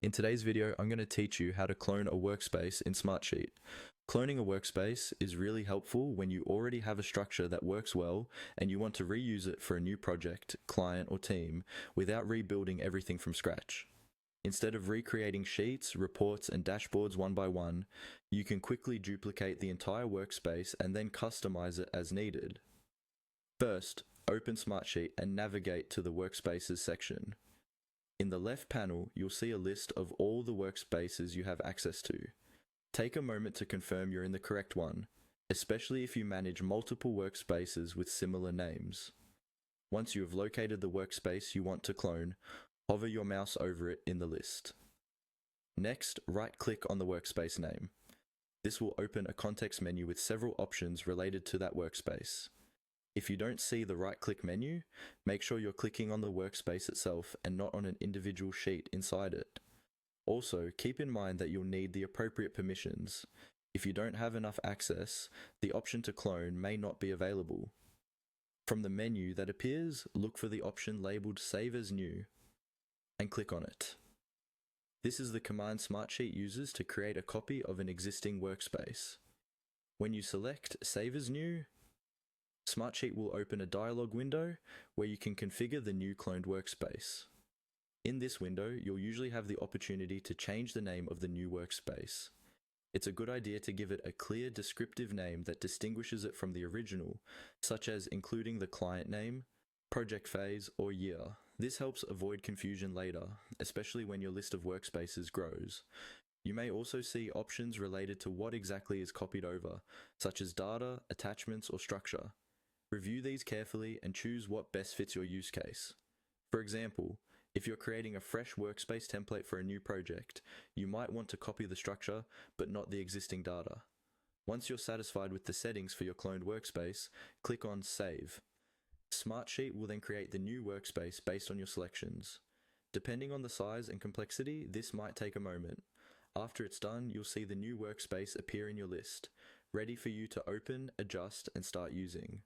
In today's video, I'm going to teach you how to clone a workspace in Smartsheet. Cloning a workspace is really helpful when you already have a structure that works well and you want to reuse it for a new project, client, or team without rebuilding everything from scratch. Instead of recreating sheets, reports, and dashboards one by one, you can quickly duplicate the entire workspace and then customize it as needed. First, open Smartsheet and navigate to the Workspaces section. In the left panel, you'll see a list of all the workspaces you have access to. Take a moment to confirm you're in the correct one, especially if you manage multiple workspaces with similar names. Once you have located the workspace you want to clone, hover your mouse over it in the list. Next, right-click on the workspace name. This will open a context menu with several options related to that workspace. If you don't see the right-click menu, make sure you're clicking on the workspace itself and not on an individual sheet inside it. Also, keep in mind that you'll need the appropriate permissions. If you don't have enough access, the option to clone may not be available. From the menu that appears, look for the option labeled Save as New and click on it. This is the command Smartsheet uses to create a copy of an existing workspace. When you select Save as New, Smartsheet will open a dialog window where you can configure the new cloned workspace. In this window, you'll usually have the opportunity to change the name of the new workspace. It's a good idea to give it a clear descriptive name that distinguishes it from the original, such as including the client name, project phase, or year. This helps avoid confusion later, especially when your list of workspaces grows. You may also see options related to what exactly is copied over, such as data, attachments, or structure. Review these carefully and choose what best fits your use case. For example, if you're creating a fresh workspace template for a new project, you might want to copy the structure but not the existing data. Once you're satisfied with the settings for your cloned workspace, click on Save. Smartsheet will then create the new workspace based on your selections. Depending on the size and complexity, this might take a moment. After it's done, you'll see the new workspace appear in your list, ready for you to open, adjust, and start using.